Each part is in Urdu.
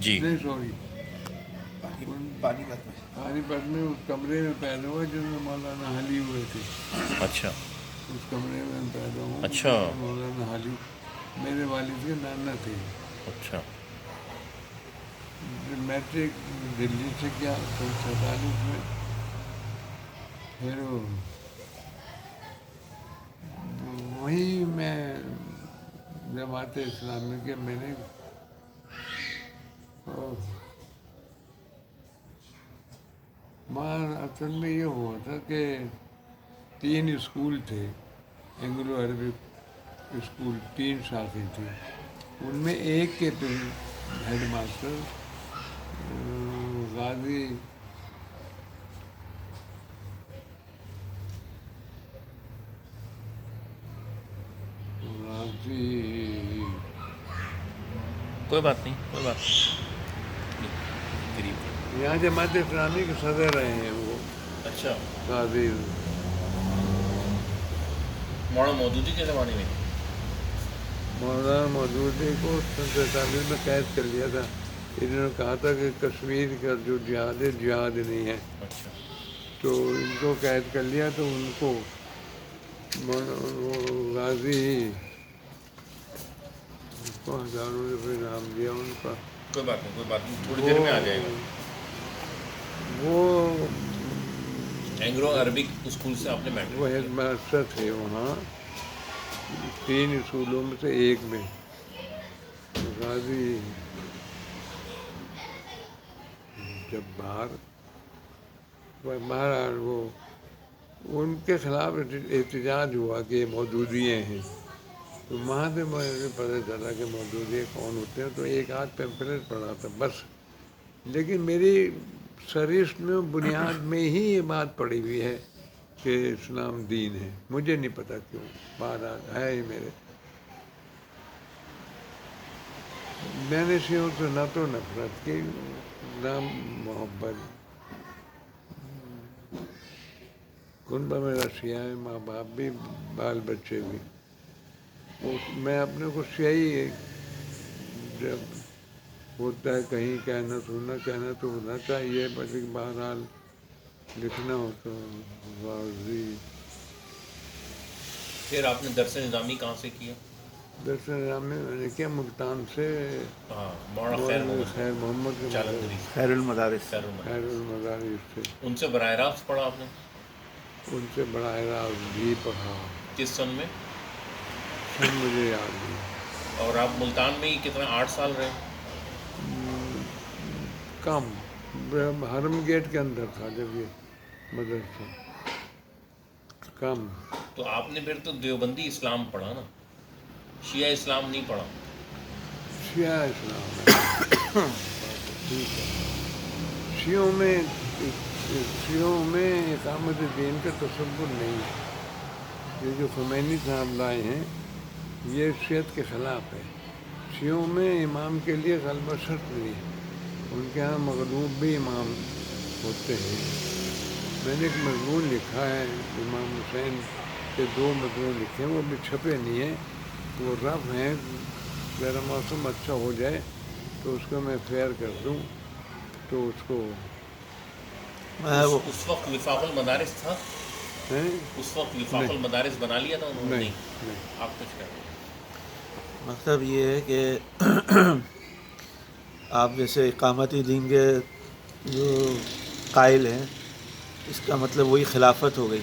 جی نہیں سوری، پانی کا پانی پت میں اس کمرے میں پیدا ہوا جس میں مولانا حلی ہوئے تھے. اچھا اس کمرے میں پیدا ہوں اچھا جس میں مولانا حلی میرے والد کے نانا تھے. اچھا میٹرک دلی سے کیا 47 میں. پھر وہیں میں جماعت اسلامی کے میں نے وہاں اصل میں یہ ہوا تھا کہ 3 اسکول تھے، اینگلو عربک اسکول 3 ساتھی تھے. ان میں ایک کے ہیڈ ماسٹر غازی کوئی بات نہیں کوئی بات نہیں قریب. یہاں جماعت اسلامی کے صدر رہے ہیں وہ اچھا غازی. مولانا مودودی کے زمانے میں. مولانا مودودی کو 47 میں قید کر لیا تھا. انہوں نے کہا تھا کہ کشمیر کا جو جہاد ہے جہاد نہیں ہے، اچھا تو ان کو قید کر لیا. تو ان کو غازی کو ہزاروں روپے نام دیا ان کا. کوئی بات نہیں کوئی بات نہیں تھوڑی دیر میں آ جائے گا. وہ اینگلو عربک اسکول سے آپ نے وہ میٹرک ہیڈ کیا. ماسٹر تھے وہاں 3 اسکولوں میں سے ایک میں. غازی جب بہرحال وہ ان کے خلاف احتجاج ہوا کہ یہ مودودیے ہیں. تو وہاں سے مجھے پتہ چلا کہ مودودیے کون ہوتے ہیں. تو ایک آدھ پیمفلیٹ پڑھا تھا بس. لیکن میری سرشت میں بنیاد میں ہی یہ بات پڑی ہوئی ہے کہ اسلام دین ہے. مجھے نہیں پتہ کیوں، بہرحال ہے ہی میرے. میں نے شیعوں سے نہ تو نفرت کی نہ محبت. کنبہ میرا شیعہ ہے، ماں باپ بھی بال بچے بھی. میں اپنے کو شیعی جب ہوتا ہے کہیں کہنا سننا کہنا تو ہونا چاہیے، لیکن بہرحال لکھنا ہو تو غازی. پھر آپ نے درس نظامی کہاں سے کیا؟ درس نظامی میں نے کیا ملتان سے، ہاں مولانا خیر مولوی محمد خیر محمد کے چالندری مدرسے خیر المدارس خیر المدارس سے. ان سے براہ راست پڑھا آپ نے؟ ان سے براہ راست بھی پڑھا. کس سن میں؟ سن مجھے یاد نہیں. اور آپ ملتان میں ہی کتنا 8 سال رہے؟ کم، حرم گیٹ کے اندر تھا جب یہ مدرسہ. کم. تو آپ نے پھر تو دیوبندی اسلام پڑھا نا، شیعہ اسلام نہیں پڑھا. شیعہ اسلام ہے ٹھیک ہے. شیعوں میں اقامت دین کا تصور نہیں ہے. یہ جو خمینی صاحب لائے ہیں یہ شیعت کے خلاف ہے. شیعوں میں امام کے لیے غلبہ شرط نہیں ہے. ان کے ہاں مغلوب بھی امام ہوتے ہیں. میں نے ایک مضمون لکھا ہے امام حسین کے 2 مضمون لکھے ہیں، وہ بھی چھپے نہیں ہیں، وہ رف ہیں. ذرا موسم اچھا ہو جائے تو اس کو میں فیئر کر دوں تو اس کو اس وقت وفاق المدارس تھا؟ ہیں. اس وقت وفاق نہیں المدارس بنا لیا تھا انہوں نے؟ نہیں نہیں. آپ کچھ کہتے ہیں؟ مطلب یہ ہے کہ آپ جیسے اقامتی دین کے جو قائل ہیں، اس کا مطلب وہی خلافت ہو گئی.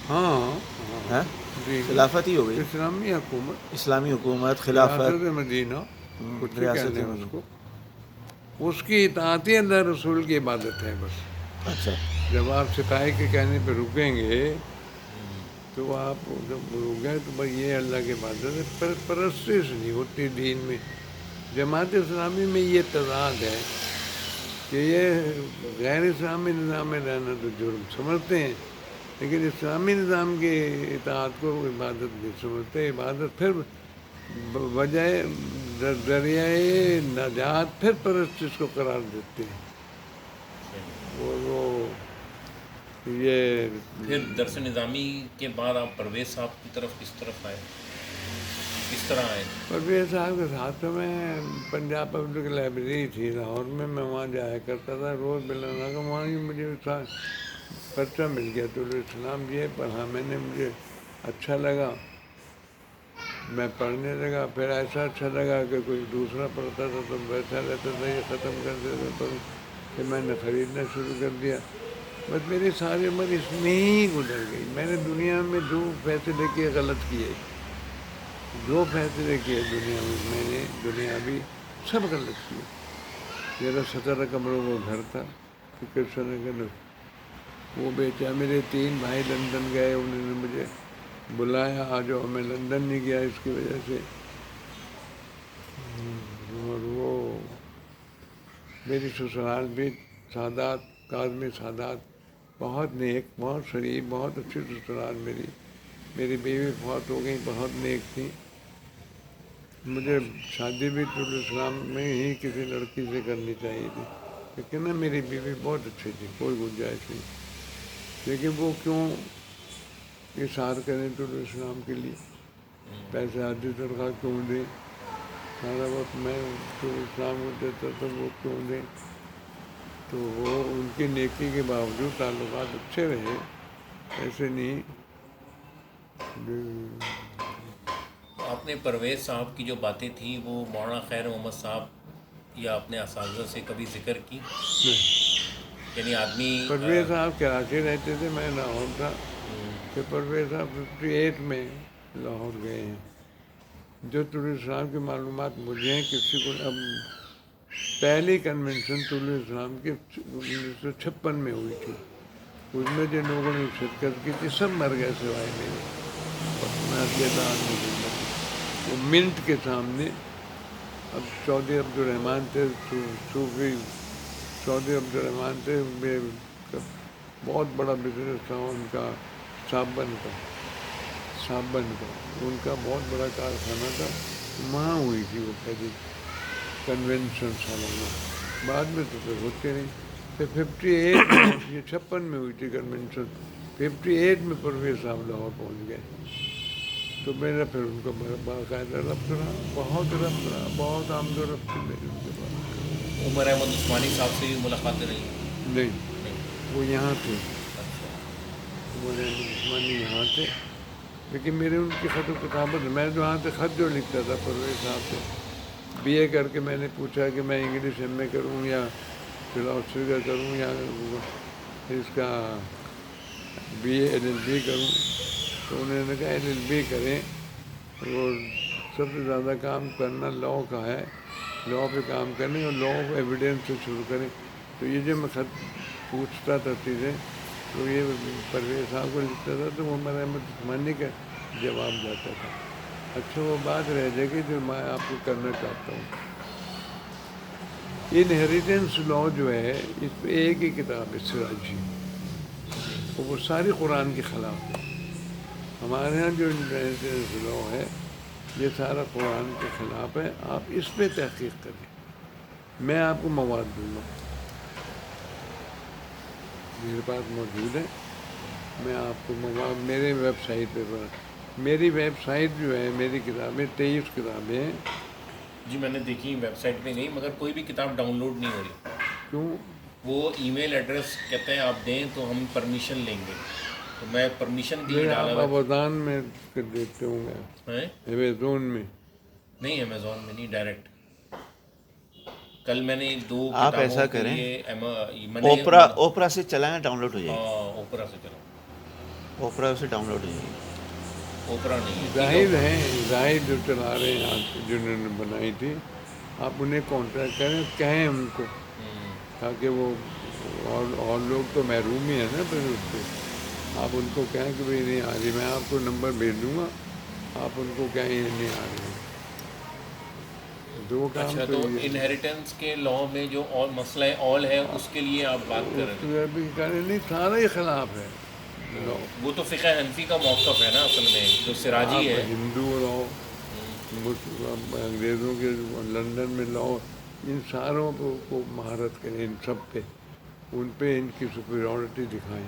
ہاں ہاں دین خلافت ہی ہو گئی، اسلامی حکومت، اسلامی حکومت خلافت. ریاست مدینہ کچھ ہی کہہ ریاست لیں اس میں. کو. اس کی اطاعت ہی اللہ رسول کی عبادت ہے بس. اچھا جب آپ سپاہی کے کہنے پہ رکیں گے تو آپ جب رک گئے تو بھائی یہ اللہ کی عبادت ہے. پرستش نہیں ہوتی دین میں. جماعت اسلامی میں یہ تضاد ہے کہ یہ غیر اسلامی نظام میں رہنا تو جرم سمجھتے ہیں، لیکن اسلامی نظام کی اطاعت کو عبادت نہیں سمجھتے. عبادت پھر بجائے ذریعہ نجات پھر پرستش کو قرار دیتے ہیں. وہ یہ پھر درس نظامی کے بعد آپ پرویز صاحب کی طرف کس طرف آئے؟ کس طرح آئے؟ پرویز صاحب کے ساتھ تو میں پنجاب پبلک لائبریری تھی لاہور میں وہاں جایا کرتا تھا روز ملنا کا، وہاں ہی مجھے پرچہ مل گیا تو اسلام یہ پڑھا میں نے، مجھے اچھا لگا، میں پڑھنے لگا، پھر ایسا اچھا لگا کہ کوئی دوسرا پڑھتا تھا تو ویسا رہتا تھا، یہ ختم کر دیتا تو کہ میں نے خریدنا شروع کر دیا. بس میری ساری عمر اس میں ہی گزر گئی. میں نے دنیا میں جو فیصلے کیے غلط کیے، جو فیصلے کیے دنیا میں نے دنیاوی سب غلط کیے. میرا 17 کمروں وہ گھر تھا، وہ بیچا. میرے 3 بھائی لندن گئے، انہوں نے مجھے بلایا آ جاؤ، میں لندن نہیں گیا اس کی وجہ سے. اور وہ میری سسرال بھی سادات، کاظمی سادات، بہت نیک، بہت شریف، بہت اچھی سسرال میری. میری بیوی فوت ہو گئی، بہت نیک تھی. مجھے شادی بھی اسلام میں ہی کسی لڑکی سے کرنی چاہیے تھی، لیکن نا میری بیوی بہت اچھی تھی، کوئی گنجائش نہیں. لیکن وہ کیوں اشار کریں اسلام کے لیے، پیسے آدھی تنخواہ کیوں دیں، سارا وقت میں اسلام کو دیتا تو وہ کیوں دیں. تو وہ ان کی نیکی کے باوجود تعلقات اچھے رہے، ایسے نہیں. آپ نے پرویز صاحب کی جو باتیں تھیں وہ مولانا خیر محمد صاحب یا اپنے اساتذہ سے کبھی ذکر کی؟ یعنی آدمی پرویز صاحب کراچی رہتے تھے، میں لاہور تھا. کہ پرویز صاحب 58 میں لاہور گئے ہیں. جو اسلام کی معلومات مجھے ہیں، کسی کو اب پہلی کنونشن اسلام کی 1956 میں ہوئی تھی. اس میں جن لوگوں نے شرکت کی تھی سب مر گئے سوائے میرے. وہ منٹ کے سامنے، اب چودھری عبدالرحمٰن تھے، صوفی چودھری عبدالرحمٰن تھے، بہت بڑا بزنس تھا ان کا، صابن کا ان کا بہت بڑا کارخانہ تھا. وہاں ہوئی تھی وہ پہلی کنونشن سالانہ. بعد میں تو پھر ہوتے نہیں. پھر 58 میں، یہ 56 میں ہوئی تھی کنونشن. 58 میں پرویز صاحب لاہور پہنچ گئے. تو میرا پھر ان کا باقاعدہ ربط رہا، بہت ربط رہا، بہت آمد و رفت تھی میری ان کے پاس. عمر احمد عثمانی صاحب سے بھی ملاقاتیں رہی؟ نہیں، وہ یہاں تھے، عمر احمد عثمانی یہاں تھے. لیکن میرے ان کی خط و کتابت، میں جو وہاں سے خط جو لکھتا تھا پرویز صاحب سے، BA کر کے میں نے پوچھا کہ میں انگلش MA کروں یا فلاسفی کا کروں یا اس کا BA LLB کروں. تو انہوں نے کہا LLB کریں، اور سب سے زیادہ کام کرنا لاء کا ہے، لاء پہ کام کریں اور لاء آف ایویڈینس سے شروع کریں. تو یہ جو میں خط پوچھتا تھا چیزیں، تو یہ پرویز صاحب کو لکھتا تھا تو وہ عمر احمد عثمانی کا جواب جاتا تھا. اچھا وہ بات رہ جائے گی جو میں آپ کو کرنا چاہتا ہوں. انہیریٹنس لاء جو ہے، اس پہ ایک ہی کتاب ہے سراجی، وہ ساری قرآن کے خلاف ہے. ہمارے ہاں جو انہیریٹنس لاء ہے یہ سارا قرآن کے خلاف ہے. آپ اس پہ تحقیق کریں. میں آپ کو مواد دوں گا، میرے پاس موجود ہے. میں آپ کو مواد میرے ویب سائٹ پہ میری ویب سائٹ جو ہے، میری کتابیں 23 کتابیں ہیں. جی میں نے دیکھی ویب سائٹ پہ نہیں، مگر کوئی بھی کتاب ڈاؤن لوڈ نہیں ہو رہی. کیوں؟ وہ ای میل ایڈریس کہتے ہیں آپ دیں تو ہم پرمیشن لیں گے، تو میں پرمیشن کے لیے آپ ڈالا ہوا آبادان میں کر دیتے ہوں گے، ہے. امیزون میں نہیں امیزون میں نہیں، ڈائریکٹ. کل میں نے 2 آپ کتابوں ایسا کے کریں، لیے اوپرا سے چلائیں، ڈاؤن لوڈ ہو جائے گی. اوپرا سے چلا، اوپرا سے ڈاؤن لوڈ ہو جائے گی. اوپرا نہیں زاہد ہیں، زاہد جو چلا رہے ہیں آپ، جنہوں نے بنائی تھی، آپ انہیں کانٹیکٹ کریں، کہیں ان کو، تاکہ وہ اور لوگ تو محروم ہی ہیں نا پھر اس سے. آپ ان کو کہیں کہ بھائی نہیں آ رہی، میں آپ کو نمبر بھیج دوں گا، آپ ان کو کہیں یہ نہیں آ رہی. دو کام اچھا، تو تو یہ انہیریٹنس کے لاء میں جو اور مسئلہ اول ہے اس کے لیے آپ بات کر رہے ہیں. بھی کہنے نہیں، سارا ہی خلاف ہے. وہ تو فقہ حنفی کا موقف ہے نا اصل میں، جو سراجی آپ ہے. ہندو لاء، انگریزوں کے لندن میں لاء، ان ساروں کو مہارت کریں، ان سب پہ، ان پہ ان کی سپیریورٹی دکھائیں.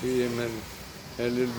BML LLB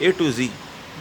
A to Z।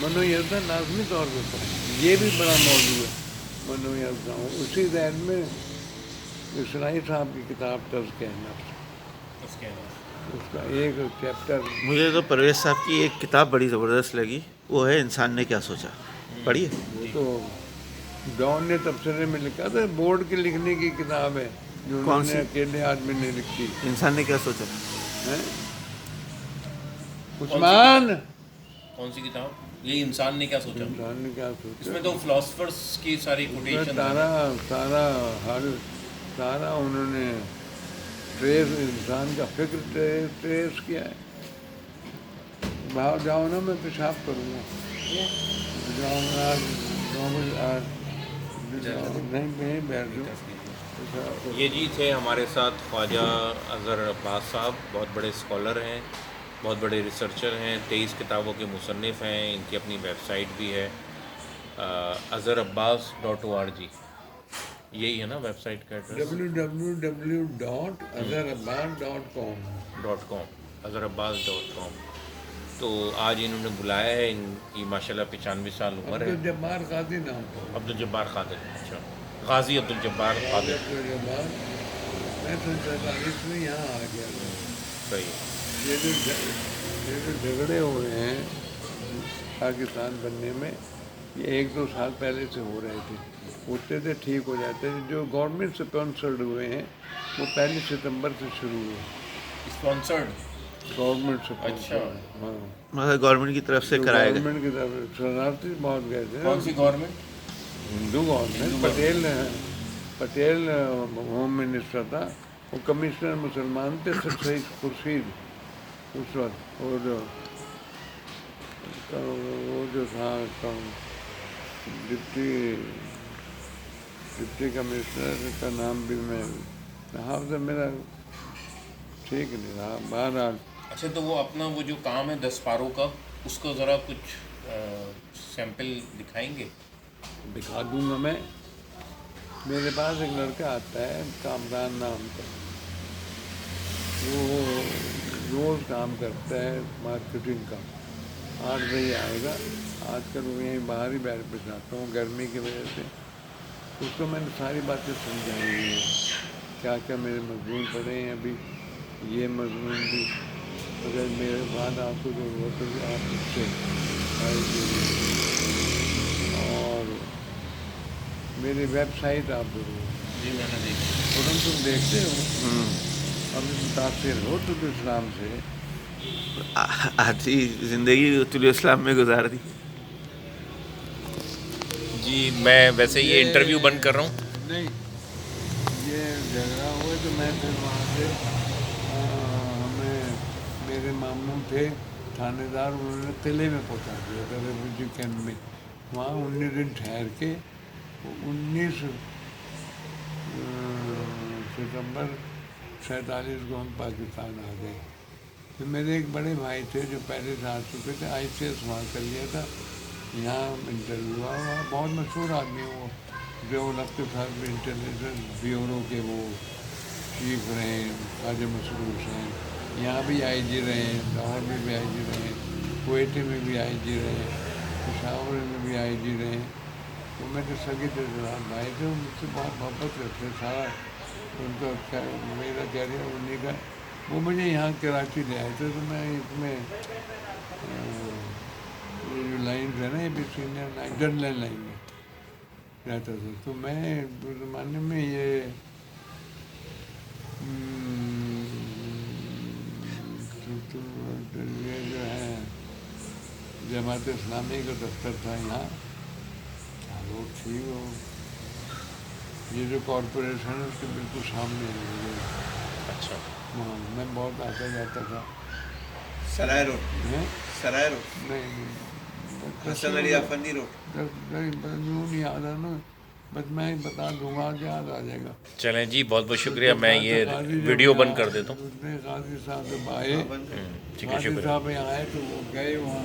منو یزداں لازمی طور پہ پڑھیں، یہ بھی بڑا موضوع ہے منو یزداں. اسی ذہن میں اسرائیل صاحب کی کتاب تزکیہ نفس، اس کے علاوہ اس کا ایک چیپٹر. مجھے تو پرویز صاحب کی ایک کتاب بڑی زبردست لگی، وہ ہے انسان نے کیا سوچا. پڑھیے. وہ تو ڈان نے تبصرے میں لکھا تھا، بورڈ کے لکھنے کی کتاب ہے جو انہوں نے اکیلے آدمی نے لکھی. انسان نے کیا سوچا. ہیں؟ عثمان کون سی کتاب؟ یہ انسان نے کیا سوچا. انسان نے کیا اس سوچا، میں تو فلاسفرس کی ساری کوٹیشن سارا انہوں نے ٹریس انسان کا فکر ٹریس کیا ہے. باہر جاؤ نا، میں پیشاب کروں گا. جاؤں گا آج 9 بجے، آج نہیں بیٹھ جاؤں. یہ جی تھے ہمارے ساتھ خواجہ اظہر عباس صاحب، بہت بڑے اسکالر ہیں، بہت بڑے ریسرچر ہیں، 23 کتابوں کے مصنف ہیں. ان کی اپنی ویب سائٹ بھی ہے azharabbas.org. یہی ہے نا ویب سائٹ کا ایڈریس؟ www.azharabbas.com. azharabbas.com. تو آج انہوں نے بلایا ہے، ان کی ماشاء اللہ 95 سال عمر ہے. عبدالجبار قاضی نام تھا. عبدالجبار قادری. اچھا، غازی عبدالجبار قادری. عبدالجبار میں 1947 میں یہاں آ گیا تھا. صحیح. یہ جو جھگڑے ہوئے ہیں پاکستان بننے میں، یہ 1-2 سال پہلے سے ہو رہے تھے. ہوتے تھے، ٹھیک ہو جاتے تھے. جو گورنمنٹ سے اسپانسرڈ ہوئے ہیں وہ 1 ستمبر سے شروع ہوئے. اسپانسرڈ؟ گورنمنٹ سے اچھا. ہاں، مطلب گورنمنٹ کی طرف سے کرائے گئے. گورنمنٹ کی طرف شرارتی بہت گئے تھے. کون سی گورنمنٹ؟ ہندو گورنمنٹ. پٹیل ہوم منسٹر تھا. وہ کمشنر مسلمان تھے سید خورشید اس وقت. وہ جو تھا ڈپٹی کمشنر کا نام بھی میں حافظ میرا ٹھیک نہیں رہا. بہرحال اچھا، تو وہ اپنا وہ جو کام ہے 10 پاروں کا، اس کو ذرا کچھ سیمپل دکھائیں گے؟ دکھا دوں گا میں. میرے پاس ایک لڑکا آتا ہے کامران نام کا، وہ روز کام کرتا ہے مارکیٹنگ کا. 8 بجے آئے گا. آج کل وہ یہیں باہر ہی بیٹھ جاتا ہوں گرمی کی وجہ سے. اس کو میں نے ساری باتیں سمجھائی ہیں، کیا کیا میرے مضمون پڑھے ہیں. ابھی یہ مضمون بھی اگر میرے بعد آپ کو ضرورت ہوگی آپ اس سے اور میری ویب سائٹ آپ ضرور. جی میں نے دیکھا. فوراً تم دیکھتے ہو، ابھی متاثر ہو تو اسلام سے. آدھی زندگی طلوع اسلام میں گزار دی. جی میں ویسے یہ انٹرویو بند کر رہا ہوں. نہیں، یہ جھگڑا ہوا تو میں پھر وہاں سے ہمیں میرے ماموں تھے تھانے دار، انہوں نے قلعے میں پہنچا دیا تھا ریفیوجی کیمپ میں. وہاں 19 دن ٹھہر کے 19 ستمبر 1947 کو ہم پاکستان آ گئے. پھر میرے ایک بڑے بھائی تھے جو پہلے سے آ چکے تھے، ICS وہاں کر لیا تھا. یہاں انٹرویو ہوا. بہت مشہور آدمی وہ ضیاء الصاحب انٹیلیجنس بیورو کے وہ چیف رہے ہیں، خواجہ مسرور حسین. یہاں بھی IG رہے ہیں، لاہور میں بھی IG رہے ہیں، کوئٹے میں بھی IG رہے ہیں، پشاور میں بھی IG رہے ہیں. وہ میرے سگے جذبات بھائی تھے. وہ مجھ سے بہت محبت کرتے. سارا ان کا میرا کیریئر انہیں کا. وہ مجھے یہاں کراچی لے آئے تھے. تو میں اس میں یہ جو لائنز ہے نا، یہ بھی سینئر لائن جنرل لائن میں رہتا تھا. تو میں اس زمانے میں یہ جو ہے جماعت اسلامی کا دفتر تھا یہاں. وہ تھی وہ یہ جو کارپوریشن ہے اس کے بالکل سامنے ہے. اچھا. وہاں میں بہت آتا جاتا تھا. سرائے روڈ. سرائے روڈ نہیں حسن علی افندی روڈ. نہیں یاد ہے نا، بس میں بتا دوں گا کہ یاد آ جائے گا. چلیں جی، بہت بہت شکریہ. میں یہ ویڈیو بند کر دیتا ہوں. غازی صاحب جب آئے، ٹھیک ہے، غازی شکریہ. صاحب یہاں آئے تو وہ گئے وہاں